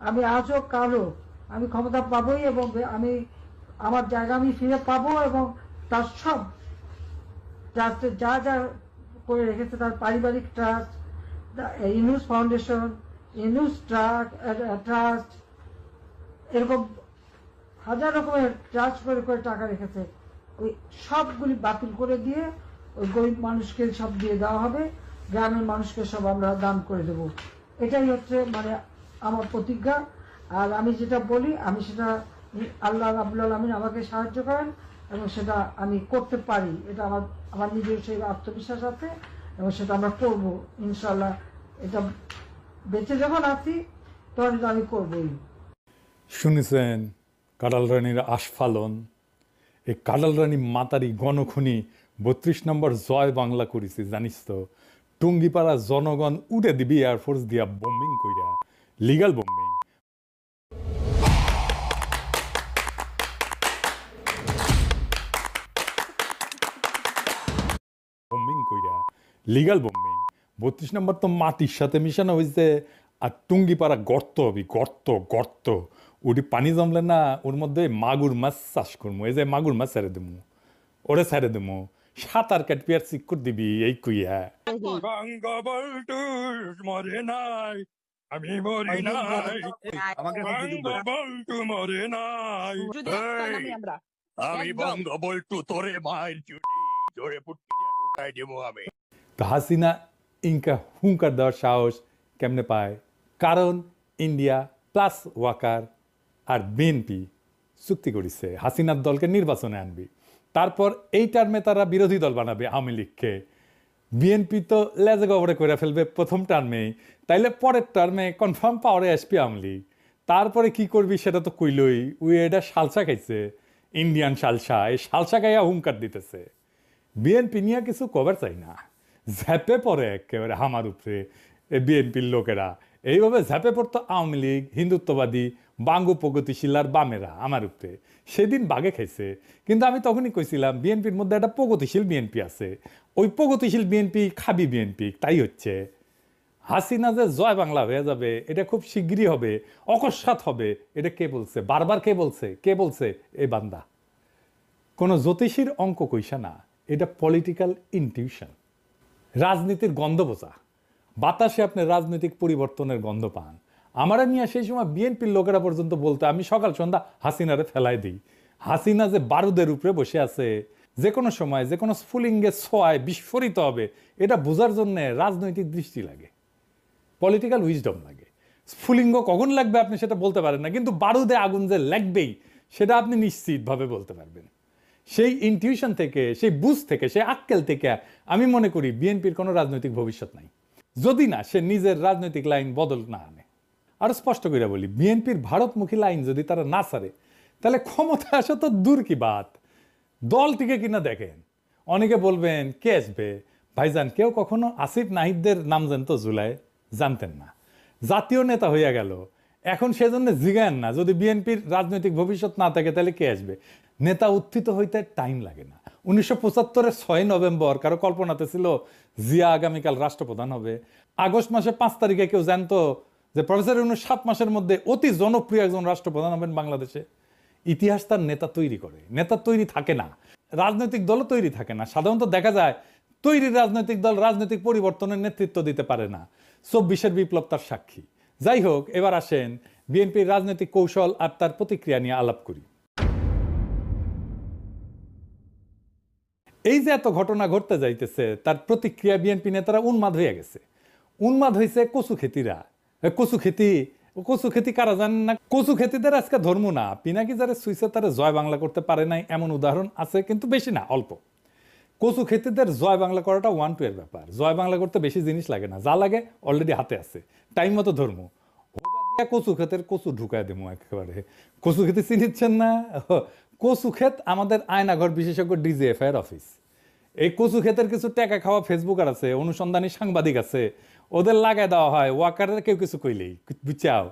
আমি আজও কালও আমি ক্ষমতা পাবোই, এবং আমি আমার জায়গা আমি ফিরে পাবো, এবং তার সব ট্রাস্টে যা যা করে রেখেছে, তার পারিবারিক trust, Yunus foundation, Yunus trust, এরকম হাজার রকমের ট্রাস্ট করে করে টাকা রেখেছে, ওই সবগুলি বাতিল করে দিয়ে ওই গরিব মানুষকে সব দিয়ে দেওয়া হবে, গ্রামের মানুষকে সব আমরা দান করে দেব। এটাই হচ্ছে মানে আমার প্রতিজ্ঞা। আর আমি যেটা বলি, আমি সেটা আল্লাহ রাব্বুল আলামিন আমাকে সাহায্য করেন এবং সেটা আমি করতে পারি। এটা আমার আমার নিজের সেই আত্মবিশ্বাস আছে, এবং সেটা আমরা করবো ইনশাল্লাহ। এটা বেঁচে যখন আছি তখন এটা আমি করবোই। শুনেছেন কাঁঠাল রানীর আস্ফালন? এই কাঁঠাল রানী মাতারি গণখনি 32 নম্বর জয় বাংলা করেছি, জানিস তো? টুঙ্গিপাড়া জনগণ উড়ে দিবি এয়ারফোর্স দিয়া বোম্বিং কইরা, লিগাল বোম্বিং। বোম্বিং কইরা, লিগাল বোম্বিং। 32 নম্বর তো মাটির সাথে মিশানো হয়েছে, আর টুঙ্গিপাড়া গর্ত হবি, গর্ত গর্ত। ওটি পানি জমলে না, ওর মধ্যে মাগুর মাছ চাষ করবো। এই যে মাগুর মাছ ছেড়ে দেবো, ওরে ছেড়ে দেবো, সাঁতার কাটবি আর চিক্কর দিবি, এই কইয়া। বঙ্গবন্ধু মরে নাই, আমি মরি নাই, বঙ্গবন্ধু মরে নাই, আমি বঙ্গবন্ধু তোরে মায়ের চুটি জোরে পুটকি দিয়ে ঢুকাই দেবো আমি। তো হাসিনা ইনকা হুঙ্কার দেওয়ার সাহস কেমনে পায়? কারণ ইন্ডিয়া প্লাস ওয়াকার আর বিএনপি চুক্তি করেছে হাসিনার দলকে নির্বাচনে আনবি, তারপর এই টার্মে তারা বিরোধী দল বানাবে আওয়ামী লীগকে। বিএনপি তো লেজে গবরে করে ফেলবে প্রথম টার্মেই, তাইলে পরের টার্মে কনফার্ম পাওয়ারে আসবি আওয়ামী লীগ। তারপরে কি করবি সেটা তো কইলই, উই এটা সালসা খাইছে, ইন্ডিয়ান সালসা। এই সালসা খাইয়া হুঙ্কার দিতেছে। বিএনপি নিয়ে কিছু কভার চাই না, ঝ্যাপে পড়ে একেবারে হামার উপরে বিএনপির লোকেরা। এইভাবে ঝ্যাপে পড়তো আওয়ামী লীগ, হিন্দুত্ববাদী, বাঙ্গু প্রগতিশীল আর বামেরা আমার উপরে। সেদিন বাগে খাইছে, কিন্তু আমি তখনই কইছিলাম বিএনপির মধ্যে একটা প্রগতিশীল বিএনপি আছে, ওই প্রগতিশীল বিএনপি খাবি বিএনপি। তাই হচ্ছে হাসিনা যে জয় বাংলা হয়ে যাবে এটা খুব শিগগিরই হবে, অকস্মাৎ হবে। এটা কে বলছে? বারবার কে বলছে? কে বলছে? এই বান্দা। কোনো জ্যোতিষীর অঙ্ক কইসা না, এটা পলিটিক্যাল ইনটিউশন, রাজনীতির গন্ধ বোঝা। বাতাসে আপনি রাজনৈতিক পরিবর্তনের গন্ধ পান। আমারা নিয়ে সেই সময় বিএনপির লোকেরা পর্যন্ত বলতে, আমি সকাল সন্ধ্যা হাসিনারে ফেলাই দিই। হাসিনা যে বারুদের উপরে বসে আছে, যে কোনো সময় যে কোনো স্ফুলিঙ্গে ছোঁয়ায় বিস্ফোরিত হবে, এটা বোঝার জন্য রাজনৈতিক দৃষ্টি লাগে, পলিটিক্যাল উইজডম লাগে। স্ফুলিঙ্গ কখন লাগবে আপনি সেটা বলতে পারেন না, কিন্তু বারুদে আগুন যে লাগবেই সেটা আপনি নিশ্চিতভাবে বলতে পারবেন। সেই ইনটিউশন থেকে, সেই বুঝ থেকে, সেই আক্কেল থেকে আমি মনে করি বিএনপির কোনো রাজনৈতিক ভবিষ্যৎ নাই, যদি না সে নিজের রাজনৈতিক লাইন বদল না আনে। আরো স্পষ্ট করে বলি, বিএনপির ভারতমুখী লাইন যদি তারা না ছাড়ে, তাহলে ক্ষমতা আসা তো দূর কি বাত, দলটিকে কিনা দেখেন। অনেকে বলবেন কে আসবে? ভাইজান, কেউ কখনো আসিফ নাহিদদের নাম জানতো জুলাই? জানতেন না। জাতীয় নেতা হইয়া গেল, এখন সেজন্য জিগায়েন না। যদি বিএনপির রাজনৈতিক ভবিষ্যৎ না থাকে তাহলে কে আসবে? নেতা উত্থিত হইতে টাইম লাগে না। 1975-এর 6 নভেম্বর কারো কল্পনাতে ছিল জিয়া আগামীকাল রাষ্ট্রপ্রধান হবে? আগস্ট মাসে 5 তারিখে কেউ জানতো যে প্রফেসর ইউনূস 7 মাসের মধ্যে অতি জনপ্রিয় একজন রাষ্ট্রপ্রধান হবেন বাংলাদেশে? ইতিহাস তার নেতা তৈরি করে, নেতা তৈরি থাকে না। রাজনৈতিক দলও তৈরি থাকে না। সাধারণত দেখা যায় তৈরি রাজনৈতিক দল রাজনৈতিক পরিবর্তনের নেতৃত্ব দিতে পারে না। 24-এর বিপ্লব তার সাক্ষী। যাই হোক, এবার আসেন বিএনপির রাজনৈতিক কৌশল আর তার প্রতিক্রিয়া নিয়ে আলাপ করি। এই যে এত ঘটনা ঘটতে যাইতেছে, তার প্রতিক্রিয়া বিএনপি নেতারা উন্মাদ হয়ে গেছে। উন্মাদ হয়েছে কচু খেতিরা। কচু খেতি কারা জানেন না? কচু খেতিদের আজকে ধর্ম না, পিনাকি যারা সুইসে তারা জয় বাংলা করতে পারে নাই এমন উদাহরণ আছে, কিন্তু বেশি না, অল্প। কচু খেতিদের জয় বাংলা করাটা 1-2 এর ব্যাপার। জয় বাংলা করতে বেশি জিনিস লাগে না, যা লাগে অলরেডি হাতে আছে। টাইম মতো ধর্ম, কচু ক্ষেতের কচু ঢুকায় দেবো একেবারে। কচু খেতে চিনিচ্ছেন না? কচু ক্ষেত আমাদের আয়নাঘর বিশেষজ্ঞ ডিজিএফআই এর অফিস। এই কচু ক্ষেতের কিছু টাকা খাওয়া ফেসবুকার আছে, অনুসন্ধানী সাংবাদিক আছে, ওদের লাগাই দেওয়া হয় ওয়াকারের কেউ কিছু কইলেই, বুঝছাও?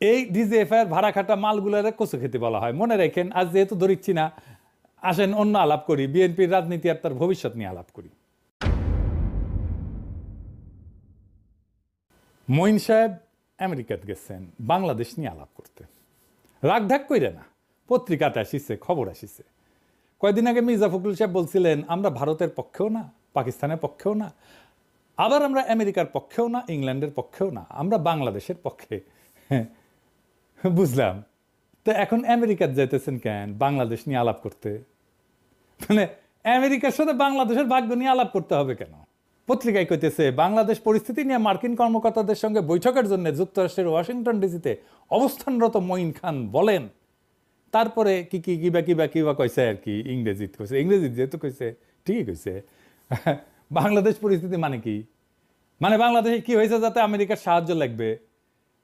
এই ডিজিএফআই এর ভাড়া খাটা মালগুলারে কচু খেতে বলা হয়। মনে রাখেন, আজ যেহেতু ধরিচ্ছি না, আসেন অন্য আলাপ করি, বিএনপির রাজনীতি আর তার ভবিষ্যৎ নিয়ে আলাপ করি। মঈন সাহেব আমেরিকাতে গেছেন বাংলাদেশ নিয়ে আলাপ করতে, রাগ ঢাক কইরে না, পত্রিকাতে আসিছে, খবর আসিছে। কয়েকদিন আগে মির্জা ফখরুল সাহেব বলছিলেন আমরা ভারতের পক্ষেও না, পাকিস্তানের পক্ষেও না, আবার আমরা আমেরিকার পক্ষেও না, ইংল্যান্ডের পক্ষেও না, আমরা বাংলাদেশের পক্ষে। বুঝলাম। তো এখন আমেরিকাতে যাইতেছেন কেন বাংলাদেশ নিয়ে আলাপ করতে? মানে আমেরিকার সাথে বাংলাদেশের ভাগ্য নিয়ে আলাপ করতে হবে কেন? পত্রিকায় কইতেছে বাংলাদেশ পরিস্থিতি নিয়ে মার্কিন কর্মকর্তাদের সঙ্গে বৈঠকের জন্য যুক্তরাষ্ট্রের ওয়াশিংটন ডিসিতে অবস্থানরত মঈন খান বলেন, তারপরে কিবা কইছে আর কি, ইংরেজিত কইছে, ইংরেজিত যেহেতু কইছে ঠিকই কইছে। বাংলাদেশ পরিস্থিতি মানে কি? মানে বাংলাদেশে কি হয়েছে যাতে আমেরিকার সাহায্য লাগবে?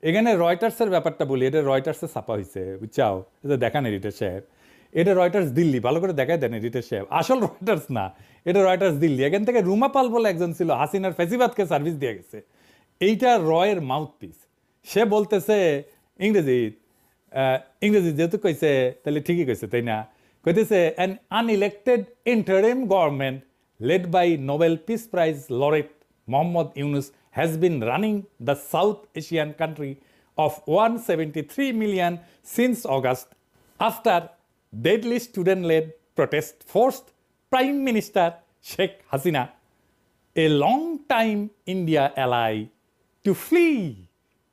এখানে রয়টার্সের ব্যাপারটা বলি, এটা রয়টার্সে ছাপা হয়েছে, বুঝছাও? এটা দেখান এডিটর সাহেব, এটা রয়টার্স দিল্লি, ভালো করে দেখাই দেন এডিটর সাহেব, আসল রয়টার্স না, এটা রয়টার্স দিল্লি। এখান থেকে রুমা পাল বলে একজন ছিল, হাসিনার ফেসিবাদকে সার্ভিস দিয়ে গেছে, এইটা রয়ের মাউথপিস। সে বলতেছে ইংরেজি যেহেতু কইছে তাহলে ঠিকই কইছে, তাই না? কইতেছে an unelected interim government led by Nobel Peace Prize laureate Mohammad Yunus has been running the South Asian country of 173 million since August after deadly student-led protest forced Prime Minister Sheikh Hasina, a long-time India ally, to flee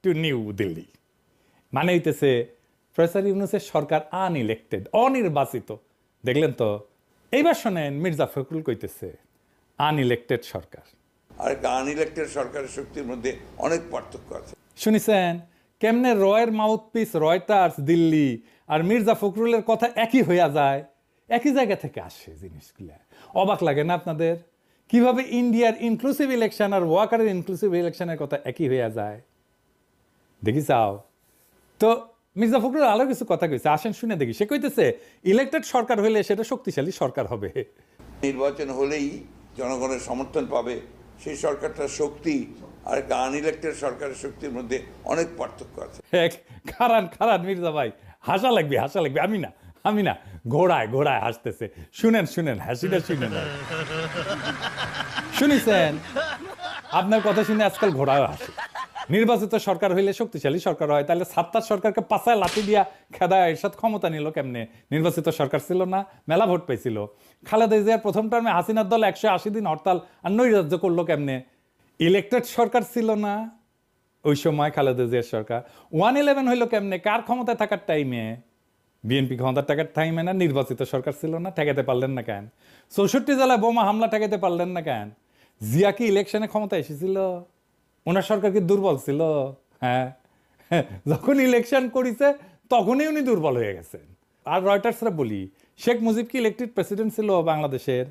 to New Delhi. মানে হইতেছে professor ইউনূসের সরকার unelected, অনির্বাচিত। দেখলেন তো? এইবার শোনেন মির্জা ফখরুল কইতেছে unelected সরকার আর unelected সরকারের শক্তির মধ্যে অনেক পার্থক্য আছে। শুনেছেন কেমনে রয়ের মাউথপিস রয়টার্স দিল্লি আর মির্জা ফখরুলের কথা একই হইয়া যায়, একই জায়গা থেকে আসে জিনিসগুলো। অবাক লাগে না আপনাদের? কিভাবে ইন্ডিয়ার ইনক্লুসিভ ইলেকশন আর ওয়াকারের ইনক্লুসিভ ইলেকশনের কথা একই হইয়া যায়, দেখি চাও তো? মির্জা ফখরুল আরো কিছু কথা কইছে, আসেন শুনে দেখি। সে কইতেছে ইলেক্টেড সরকার হইলে সেটা শক্তিশালী সরকার হবে, নির্বাচন হলেই জনগণের সমর্থন পাবে, সেই সরকারটার শক্তি আর আনইলেক্টেড সরকারের শক্তির মধ্যে অনেক পার্থক্য আছে। খারান মির্জা ভাই, হাসা লাগবে। আমি না ঘোড়ায় হাসতেছে। শুনেন হাসিটা শুনেন। শুনেছেন আপনার কথা শুনে আজকাল ঘোড়ায় হাসে। নির্বাচিত সরকার হইলে শক্তিশালী সরকার হয়, তাহলে সাত্তার সরকারকে পাছায় লাথি দিয়া খেদায় এরশাদ ক্ষমতা নিল কেমনে? নির্বাচিত সরকার ছিল না, মেলা ভোট পেয়েছিল। খালেদা জিয়ার প্রথম টার্মে হাসিনার দল 180 দিন হরতাল আর নৈরাজ্য করলো কেমনে? ইলেক্টেড সরকার ছিল না ওই সময়, খালেদা জিয়ার সরকার। 111 হইলো কেমনে? কার ক্ষমতায় থাকার টাইমে? বিএনপি ক্ষমতার টাকার টাইমে না? নির্বাচিত সরকার ছিল না, ঠেকাতে পারলেন না কেন? 64 জেলায় বোমা হামলা ঠেকাতে পারলেন না কেন? জিয়া কি ইলেকশনে ক্ষমতা এসেছিল? ওনার সরকার কি দুর্বল ছিল? হ্যাঁ, যখন ইলেকশন করেছে তখনই উনি দুর্বল হয়ে গেছেন। আর রয়টার্সরা বলি, শেখ মুজিব কি ইলেক্টেড প্রেসিডেন্ট ছিল বাংলাদেশের?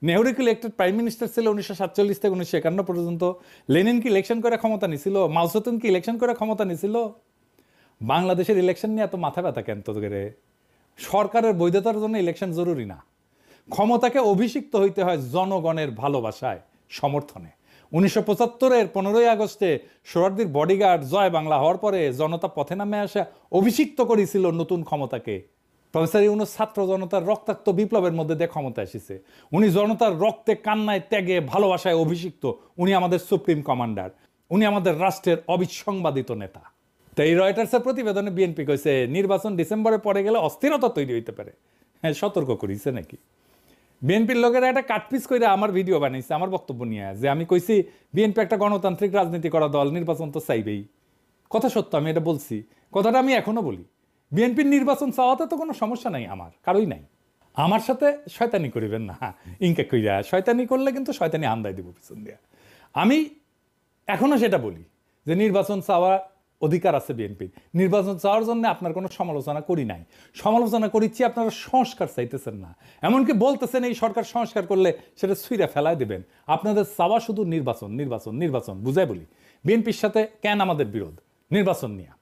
নেহরু কি ইলেক্টেড প্রাইম মিনিস্টার ছিল 1947 থেকে 1951 পর্যন্ত? লেনিন কি ইলেকশন করে ক্ষমতা নিছিল? মাও সেতুং কি ইলেকশন করে ক্ষমতা নিছিল? বাংলাদেশের ইলেকশন নিয়ে এত মাথা ব্যথা কেন তো করে? সরকারের বৈধতার জন্য ইলেকশন জরুরি না। ক্ষমতাকে অভিষিক্ত হইতে হয় জনগণের ভালোবাসায়, সমর্থনে। 1975-এর 15ই আগস্টে সোহরাওয়ার্দীর বডিগার্ড জয় বাংলা হওয়ার পরে জনতা পথে নামে আসা অভিষিক্ত করেছিল নতুন ক্ষমতাকে। প্রফেসর ইউনূস ছাত্র জনতার রক্তাক্ত বিপ্লবের মধ্যে দিয়ে ক্ষমতা এসেছে। উনি জনতার রক্তে, কান্নায়, ত্যাগে, ভালোবাসায় অভিষিক্ত। উনি আমাদের সুপ্রিম কমান্ডার, উনি আমাদের রাষ্ট্রের অবিসংবাদিত নেতা। তো এই রয়টার্সের প্রতিবেদনে বিএনপি কইছে নির্বাচন ডিসেম্বরে পরে গেলে অস্থিরতা তৈরি হইতে পারে। হ্যাঁ, সতর্ক করিছে নাকি? বিএনপির লোকেরা একটা কাটপিস করে আমার ভিডিও বানাইছে আমার বক্তব্য নিয়ে, যে আমি কইছি বিএনপি একটা গণতান্ত্রিক রাজনীতি করা দল, নির্বাচন তো চাইবেই। কথা সত্য, আমি এটা বলছি, কথাটা আমি এখনো বলি। বিএনপির নির্বাচন চাওয়াতে তো কোনো সমস্যা নাই, আমার কারোই নাই। আমার সাথে শয়তানি করিবেন না, ইনকে কইরা শয়তানি করলে কিন্তু শয়তানি হামদাই দিব পিছন দিয়া। আমি এখনো সেটা বলি যে নির্বাচন চাওয়ার অধিকার আছে বিএনপির। নির্বাচন চাওয়ার জন্য আপনার কোনো সমালোচনা করি নাই, সমালোচনা করিচ্ছি আপনারা সংস্কার চাইতেছেন না, এমনকি বলতেছেন এই সরকার সংস্কার করলে সেটা ছুঁড়ে ফেলায় দেবেন। আপনাদের চাওয়া শুধু নির্বাচন নির্বাচন নির্বাচন। বুঝাই বলি, বিএনপির সাথে কেন আমাদের বিরোধ নির্বাচন নিয়ে?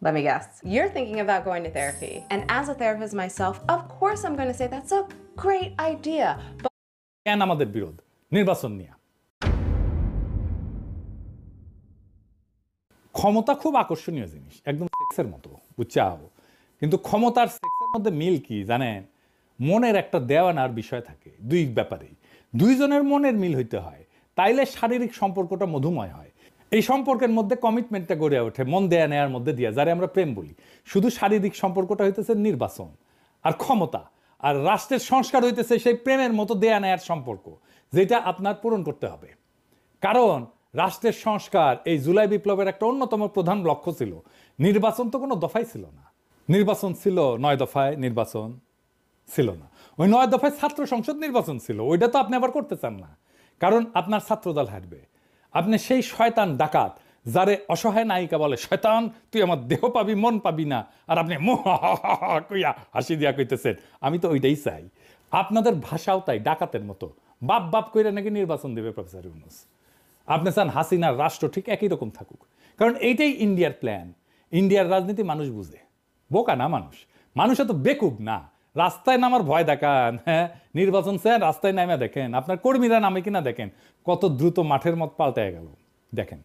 Let me guess. You're thinking about going to therapy. And as a therapist myself, of course I'm going to say that's a great idea. But কেন আমাদের বিরোধ নির্বাচন নিয়ে? ক্ষমতা খুব আকর্ষণীয় জিনিস, একদম সেক্সের মতো, বুঝছাও? কিন্তু ক্ষমতার সেক্সের মধ্যে মিল কি জানেন? মনের একটা দেওয়ানার বিষয় থাকে দুই ব্যাপারেই। দুইজনের মনের মিল হইতে হয়, তাইলে শারীরিক সম্পর্কটা মধুময় হয়। এই সম্পর্কের মধ্যে কমিটমেন্টটা গড়ে ওঠে মন দেয়া নেয়ার মধ্যে দিয়া, যারে আমরা প্রেম বলি। শুধু শারীরিক সম্পর্কটা হইতেছে নির্বাচন আর ক্ষমতা, আর রাষ্ট্রের সংস্কার হইতেছে সেই প্রেমের মতো দেয়া নেয়ার সম্পর্ক, যেটা আপনার পূরণ করতে হবে। কারণ রাষ্ট্রের সংস্কার এই জুলাই বিপ্লবের একটা অন্যতম প্রধান লক্ষ্য ছিল। নির্বাচন তো কোনো দফাই ছিল না, নির্বাচন ছিল 9 দফায়, নির্বাচন ছিল না। ওই 9 দফায় ছাত্র সংসদ নির্বাচন ছিল, ওইটা তো আপনি আবার করতে চান না, কারণ আপনার ছাত্রদল হারবে। আপনি সেই শয়তান ডাকাত যারে অসহায় নায়িকা বলে, শয়তান তুই আমার দেহ পাবি মন পাবি না, আর আপনি কইয়া হাসি দিয়া কইতেছেন আমি তো ওইটাই চাই। আপনাদের ভাষাও তাই ডাকাতের মতো, বাপ বাপ কইরা নাকি নির্বাচন দেবে প্রফেসর ইউনূস। আপনি চান হাসিনার রাষ্ট্র ঠিক একই রকম থাকুক, কারণ এইটাই ইন্ডিয়ার প্ল্যান। ইন্ডিয়ার রাজনীতি মানুষ বুঝে, বোকা না মানুষ, মানুষ এত বেকুব না। রাস্তায় নামার ভয় দেখান, হ্যাঁ নির্বাচন চান রাস্তায় নামে দেখেন, আপনার কর্মীরা নামে কিনা দেখেন, কত দ্রুত মাঠের মত পাল্টায় গেল। দেখেন,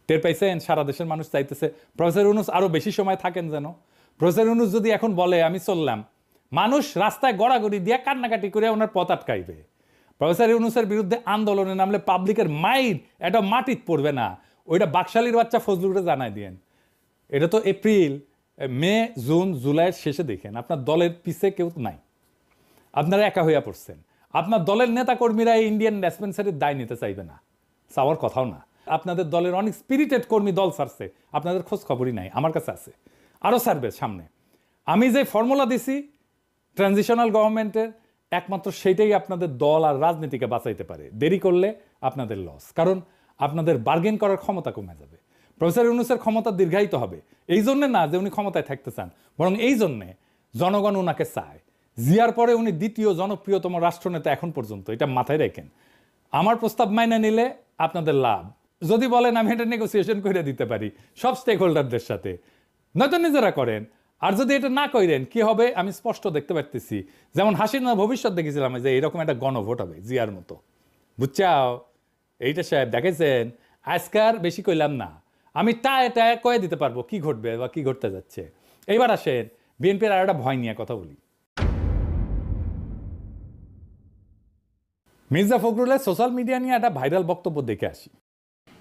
টের পাইছেন সারা দেশের মানুষ চাইতেছে প্রফেসর ইউনূস আরো বেশি সময় থাকেন যেন। প্রফেসর ইউনূস যদি এখন বলে আমি চললাম, মানুষ রাস্তায় গড়াগড়ি দিয়ে কান্নাকাটি করে ওনার পথ আটকাইবে। প্রফেসর ইউনূসের বিরুদ্ধে আন্দোলনে নামলে পাবলিকের মাইর এটা মাটিত পড়বে না, ওইটা বাকশালীর বাচ্চা ফজলুরে জানাই দিয়েন। এটা তো এপ্রিল, মে, জুন, জুলাইয়ের শেষে দেখেন আপনার দলের পিছে কেউ নাই, আপনারা একা হইয়া পড়ছেন। আপনার দলের নেতা কর্মীরা এই ইন্ডিয়ান ডিসপেন্সারির দায় নিতে চাইবে না, চাওয়ার কথাও না। আপনাদের দলের অনেক স্পিরিটেড কর্মী দল ছাড়ছে, আপনাদের খোঁজ খবরই নাই, আমার কাছে আছে, আরও ছাড়বে সামনে। আমি যে ফর্মুলা দিছি ট্রানজিশনাল গভর্নমেন্টের, একমাত্র সেইটাই আপনাদের দল আর রাজনীতিকে বাঁচাইতে পারে। দেরি করলে আপনাদের লস, কারণ আপনাদের বার্গেন করার ক্ষমতা কমে যাবে। প্রফেসর ইউনূসের ক্ষমতা দীর্ঘায়িত হবে, এই জন্যে না যে উনি ক্ষমতায় থাকতে চান, বরং এই জন্যে জনগণ ওনাকে চায়। জিয়ার পরে উনি দ্বিতীয় জনপ্রিয়তম রাষ্ট্রনেতা এখন পর্যন্ত, এটা মাথায় রাখেন। আমার প্রস্তাব মাইনে নিলে আপনাদের লাভ, যদি বলেন আমি এটা নেগোসিয়েশন করে দিতে পারি সব স্টেক হোল্ডারদের সাথে, নয়তো নিজেরা করেন। আর যদি এটা না করেন কি হবে আমি স্পষ্ট দেখতে পারতেছি, যেমন হাসিনা ভবিষ্যৎ দেখেছিলাম যে এরকম একটা গণভোট হবে জিয়ার মতো, বুঝছাও? এইটা সাহেব দেখেছেন, আজকার বেশি কইলাম না, আমি টায় কয়ে দিতে পারবো কি ঘটবে বা কি ঘটতে যাচ্ছে। এইবার আসেন বিএনপির আর একটা ভয় নিয়ে কথা বলি। মির্জা ফখরুলের সোশ্যাল মিডিয়া নিয়ে একটা ভাইরাল বক্তব্য দেখে আসি।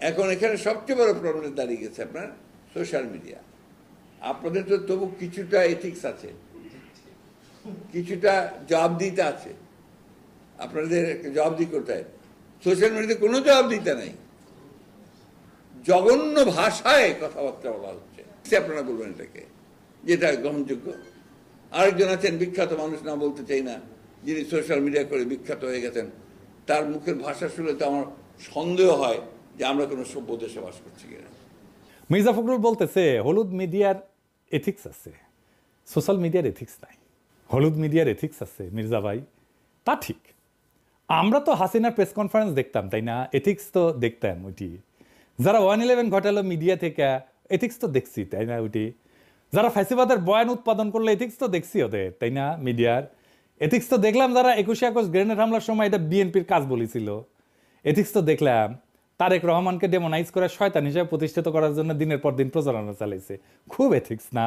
এখন এখানে সবচেয়ে বড় প্রবলেম দাঁড়িয়ে গেছে আপনার সোশ্যাল মিডিয়া। আপনাদের তো তবু কিছুটা এথিক্স আছে, কিছুটা জবাবদিহিতা আছে, আপনাদের জবাবদিহি করতে হয়। সোশ্যাল মিডিয়াতে কোনো জবাবদিহিতা নাই, জঘন্য ভাষায় কথাবার্তা বলা হচ্ছে। আপনারা বলবেন এটাকে যেটা গ্রহণযোগ্য? আরেকজন আছেন বিখ্যাত মানুষ, না বলতে চাই না, যিনি সোশ্যাল মিডিয়া করে বিখ্যাত হয়ে গেছেন, তার মুখের ভাষা শুনলে তো আমার সন্দেহ হয় যে আমরা কোনো সভ্য দেশে বাস করছি কিনা। মির্জা ফখরুল বলতেছে হলুদ মিডিয়ার এথিক্স আছে, সোশ্যাল মিডিয়ার এথিক্স নাই। হলুদ মিডিয়ার এথিক্স আছে মির্জা ভাই, তা ঠিক। আমরা তো হাসিনার প্রেস কনফারেন্স দেখতাম, তাই না? এথিক্স তো দেখতাম ওইটি। যারা 111 ঘটালো মিডিয়া থেকে, এথিক্স তো দেখছি, তাই না? ওইটি যারা ফ্যাসিবাদের বয়ান উৎপাদন করলো, এথিক্স তো দেখছি ওদের, তাই না? মিডিয়ার এথিক্স তো দেখলাম। যারা 21শে আগস্ট গ্রেনেড হামলার সময় এটা বিএনপির কাজ বলেছিল, এথিক্স তো দেখলাম। তারেক রহমানকে ডেমোনাইজ করে শয়তান হিসেবে প্রতিষ্ঠিত করার জন্য দিনের পর দিন প্রচারণা চালাইছে, খুব এথিক্স না?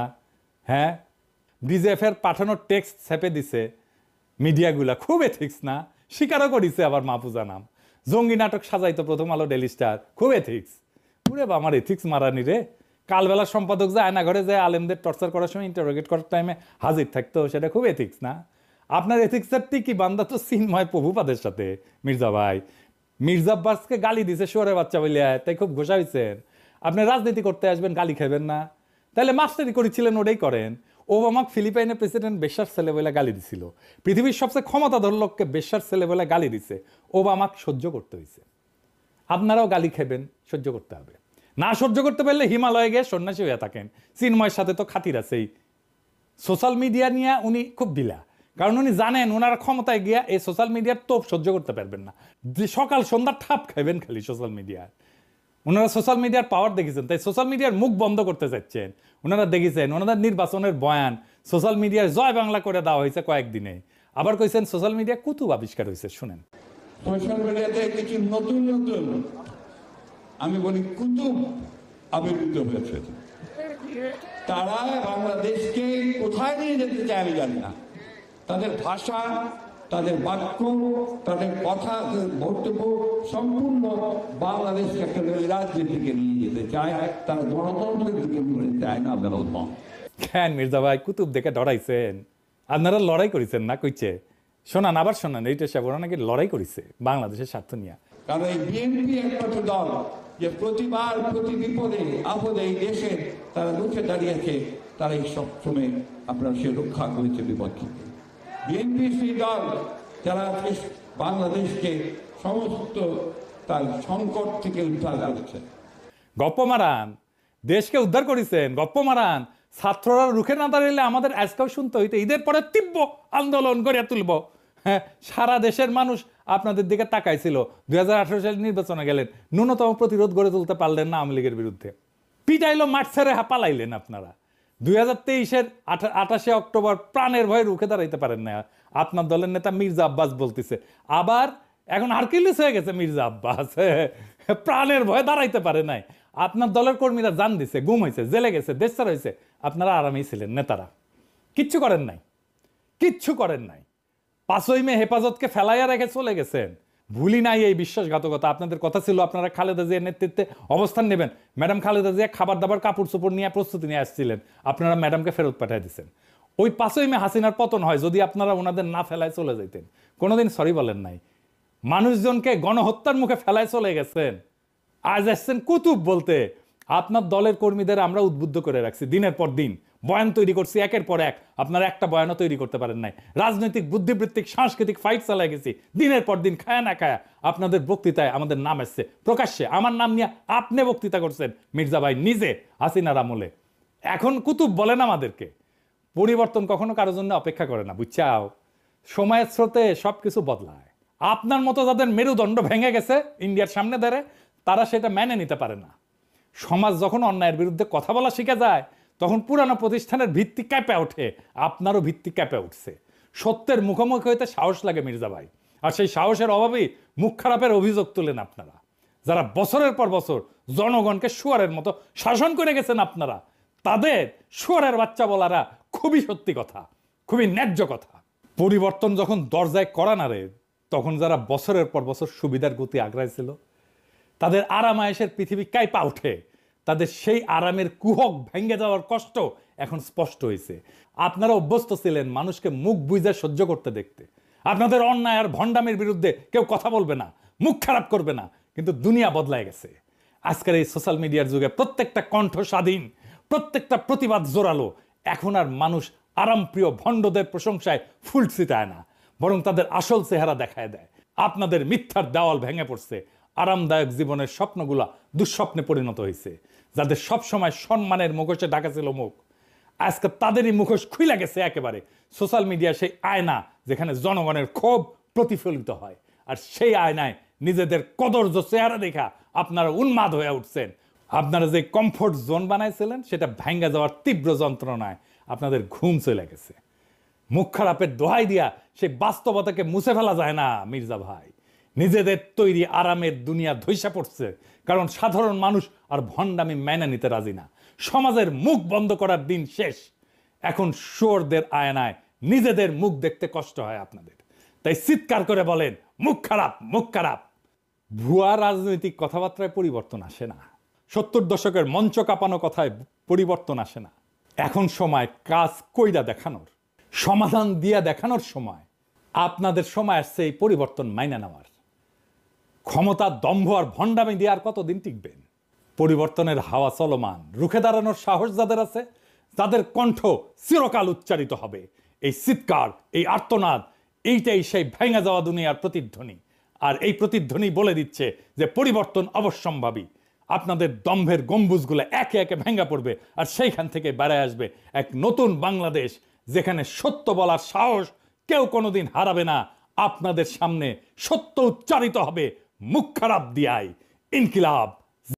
হ্যাঁ, বিজেএফের পাঠানোর টেক্সট ছেপে দিছে মিডিয়াগুলা, খুব এথিক্স না? স্বীকারও করিছে আবার মাহফুজা নাম, জঙ্গি নাটক সাজাইতো প্রথম আলো, ডেলি স্টার, খুব এথিক্স। পুরে বা আমার এথিক্স মারানি রে। কালবেলা সম্পাদক যায় আয়না ঘরে যায় আলেমদের টর্চার করার সময় ইন্টারোগেট করার টাইমে হাজির থাকতো, সেটা খুব এথিক্স না? আপনার এথিক্সের টিকি বান্ধা তো চিন্ময় প্রভুপাদের সাথে মির্জা ভাই। মির্জা আব্বাসকে গালি দিছে শুয়োরের বাচ্চা বলিয়া, তাই খুব ঘোষা হয়েছেন। আপনি রাজনীতি করতে আসবেন, গালি খাবেন না? তাহলে মাস্টারি করেছিলেন, ওটাই করেন। ওবামাক ফিলিপাইনের প্রেসিডেন্ট বেশ্যার ছেলে বলে গালি দিছিল, পৃথিবীর সবচেয়ে ক্ষমতাধর লোককে বেশ্যার ছেলে বলে গালি দিছে, ওবামাক সহ্য করতে হয়েছে। আপনারাও গালি খাবেন, সহ্য করতে হবে। না সহ্য করতে পারলে হিমালয়ে গিয়ে সন্ন্যাসী হয়ে থাকেন। চিন্ময়ের সাথে তো খাতির আছেই। সোশ্যাল মিডিয়া নিয়ে উনি খুব বিলা, কারণ উনি জানেন ওনার ক্ষমতায় গিয়া এই সোশ্যাল মিডিয়ার তোপ সহ্য করতে পারবেন না। সকাল সন্ধ্যা ঠাপ খাইবেন খালি সোশ্যাল মিডিয়ার। ওনারা সোশ্যাল মিডিয়ার পাওয়ার দেখেছেন, তাই সোশ্যাল মিডিয়ার মুখ বন্ধ করতে চাচ্ছেন। ওনারা দেখেছেন ওনাদের নির্বাচনের বয়ান সোশ্যাল মিডিয়ায় জয় বাংলা করে দেওয়া হয়েছে কয়েকদিনে। আবার কইছেন সোশ্যাল মিডিয়া কুতুব আবিষ্কার হয়েছে। শুনেন, সোশ্যাল মিডিয়াতে কিছু নতুন নতুন আমি বলি কুতুব আবির্ভূত হয়েছে। তারা বাংলাদেশকে কোথায় নিয়ে যেতে চায় আমি জানি না। তাদের ভাষা, তাদের বাক্য, তাদের কথা, তাদের বক্তব্য সম্পূর্ণ বাংলাদেশকে একটা রাজ্যের দিকে নিয়ে যেতে চায়, তারা গণতন্ত্রের দিকে নিয়ে চায় না বেরোনো। কেন মির্জা ভাই কুতুব দেখে ডরাইছেন? আপনারা লড়াই করেছেন না কইছে? শোনান, আবার শোনান। এইটা সে ওরা নাকি লড়াই করেছে বাংলাদেশের স্বার্থ নিয়ে। কারণ এই বিএনপি একমাত্র দল যে প্রতিবার প্রতি বিপদে আপদে এই দেশের তারা রুখে দাঁড়িয়েছে, তারা এই সবসময় আপনার সে রক্ষা করেছে বিপক্ষে। বিএনপি সেই দল যারা বাংলাদেশকে সমস্ত তার সংকট থেকে উদ্ধার করেছে। গপ্প মারান, দেশকে উদ্ধার করেছেন, গপ্প মারান। ছাত্ররা রুখে না দাঁড়াইলে আমাদের আজকেও শুনতে হইতো ঈদের পরে তীব্র আন্দোলন গড়ে তুলব। হ্যাঁ, সারা দেশের মানুষ আপনাদের দিকে তাকাইছিল। 2018 সালে নির্বাচনে গেলেন, ন্যূনতম প্রতিরোধ গড়ে তুলতে পারলেন না আওয়ামী লীগের বিরুদ্ধে। পিটাইলো, মাঠ ছেড়ে পালাইলেন আপনারা। 2023-এর 28শে অক্টোবর প্রাণের ভয়ে রুখে দাঁড়াইতে পারেন না। আপনার দলের নেতা মির্জা আব্বাস বলতেছে, আবার এখন হারকিউলিস হয়ে গেছে মির্জা আব্বাস, প্রাণের ভয়ে দাঁড়াইতে পারে নাই। আপনার দলের কর্মীরা জান দিছে, গুম হয়েছে, জেলে গেছে, দেশ ছাড়া হয়েছে, আপনারা আরামেই ছিলেন নেতারা। কিচ্ছু করেন নাই, কিচ্ছু করেন নাই। 5ই মে হেফাজতকে ফেলাইয়া রেখে চলে গেছেন। ভুলি নাই এই বিশ্বাসঘাতকতা। আপনাদের কথা ছিল আপনারা খালেদা জিয়ার নেতৃত্বে অবস্থান নেবেন। ম্যাডাম খালেদা জিয়া খাবার দাবার কাপড় চোপড় নিয়ে প্রস্তুতি নিয়ে আসছিলেন, আপনারা ম্যাডামকে ফেরত পাঠিয়ে দিচ্ছেন। ওই 5ই মে হাসিনার পতন হয়, যদি আপনারা ওনাদের না ফেলায় চলে যেতেন। কোনোদিন সরি বলেন নাই। মানুষজনকে গণহত্যার মুখে ফেলায় চলে গেছেন, আজ আসছেন কুতুব বলতে। আপনার দলের কর্মীদের আমরা উদ্বুদ্ধ করে রাখছি, দিনের পর দিন বয়ান তৈরি করছি, একের পর এক। আপনারা একটা বয়ানও তৈরি করতে পারেন নাই। রাজনৈতিক বুদ্ধিবৃত্তিক সাংস্কৃতিক ফাইট চালাই গেছি দিনের পর দিন, খায়া না খায়া। আপনাদের বক্তৃতায় আমাদের নাম এসছে প্রকাশ্যে, আমার নাম নিয়ে আপনি বক্তৃতা করছেন মির্জা ভাই নিজে হাসিনার আমলে। এখন কুতুব বলেন আমাদেরকে। পরিবর্তন কখনো কারোর জন্য অপেক্ষা করে না, বুঝছাও? সময়ের স্রোতে সবকিছু বদলায়। আপনার মতো যাদের মেরুদণ্ড ভেঙে গেছে ইন্ডিয়ার সামনে দাঁড়ে, তারা সেটা মেনে নিতে পারে না। সমাজ যখন অন্যায়ের বিরুদ্ধে কথা বলা শিখে যায়, তখন পুরানো প্রতিষ্ঠানের ভিত্তি ক্যাপে ওঠে। আপনারও ভিত্তি ক্যাপে উঠছে। সত্যের মুখোমুখি হইতে সাহস লাগে মির্জা ভাই, আর সেই সাহসের অভাবেই মুখ খারাপের অভিযোগ তোলেন আপনারা। যারা বছরের পর বছর জনগণকে শুয়ারের মতো শাসন করে গেছেন আপনারা, তাদের শুয়ারের বাচ্চা বলারা খুবই সত্যি কথা, খুবই ন্যায্য কথা। পরিবর্তন যখন দরজায় করা নাড়ে, তখন যারা বছরের পর বছর সুবিধার গতি আগ্রাইছিল, তাদের আরামায়েশের পৃথিবী কাঁপা ওঠে। তাদের সেই আরামের কুহক ভেঙে যাওয়ার কষ্ট এখন স্পষ্ট হয়েছে। আপনারা অভ্যস্ত ছিলেন মানুষকে মুখ বুইজা সহ্য করতে দেখতে। আপনাদের অন্যায় আর ভণ্ডামির বিরুদ্ধে কেউ কথা বলবে না, মুখ খারাপ করবে না। কিন্তু দুনিয়া বদলায় গেছে। আজকের এই সোশ্যাল মিডিয়ার যুগে প্রত্যেকটা কণ্ঠ স্বাধীন, প্রত্যেকটা প্রতিবাদ জোরালো। এখন আর মানুষ আরামপ্রিয় ভণ্ডদের প্রশংসায় ফুল ছিটায় না, বরং তাদের আসল চেহারা দেখায় দেয়। আপনাদের মিথ্যার দেওয়াল ভেঙে পড়ছে। আরামদায়ক জীবনের স্বপ্নগুলা দুঃস্বপ্নে পরিণত হয়েছে। যাদের সবসময় সম্মানের মুখোশে ঢাকা ছিল মুখ, আজকে তাদেরই মুখোশ খুইলা গেছে একেবারে। সোশ্যাল মিডিয়া সেই আয়না যেখানে জনগণের ক্ষোভ প্রতিফলিত হয়, আর সেই আয়নায় নিজেদের কদর্য চেহারা দেখা আপনারা উন্মাদ হয়ে উঠছেন। আপনারা যে কমফোর্ট জোন বানাইছিলেন, সেটা ভেঙে যাওয়ার তীব্র যন্ত্রণায় আপনাদের ঘুম চলে গেছে। মুখ খারাপের দোহাই দিয়া সেই বাস্তবতাকে মুছে ফেলা যায় না মির্জা ভাই। নিজেদের তৈরি আরামের দুনিয়া ধৈসা পড়ছে, কারণ সাধারণ মানুষ আর ভণ্ডামি মেনে নিতে রাজি না। সমাজের মুখ বন্ধ করার দিন শেষ। এখন শুয়োরদের আয়নায় নিজেদের মুখ দেখতে কষ্ট হয় আপনাদের, তাই চিৎকার করে বলেন মুখ খারাপ, মুখ খারাপ। ভুয়া রাজনৈতিক কথাবার্তায় পরিবর্তন আসে না। 70 দশকের মঞ্চ কাঁপানো কথায় পরিবর্তন আসে না। এখন সময় কাজ কইরা দেখানোর, সমাধান দিয়া দেখানোর সময়। আপনাদের সময় আসছে এই পরিবর্তন মাইনা নেওয়ার। ক্ষমতা, দম্ভ আর ভণ্ডামি দিয়ে আর কতদিন টিকবেন? পরিবর্তনের হাওয়া চলমান। রুখে দাঁড়ানোর সাহস যাদের আছে, তাদের কণ্ঠ চিরকাল উচ্চারিত হবে। এই চিৎকার, এই আর্তনাদ, এইটাই সেই ভেঙে যাওয়া দুনিয়ার প্রতিধ্বনি। আর এই প্রতিধ্বনি বলে দিচ্ছে যে পরিবর্তন অবশ্যম্ভাবী। আপনাদের দম্ভের গম্বুজগুলো একে একে ভেঙে পড়বে, আর সেইখান থেকে বেড়ে আসবে এক নতুন বাংলাদেশ, যেখানে সত্য বলার সাহস কেউ কোনোদিন হারাবে না। আপনাদের সামনে সত্য উচ্চারিত হবে মুখ খারাপ দিয়াই। ইনকিলাব।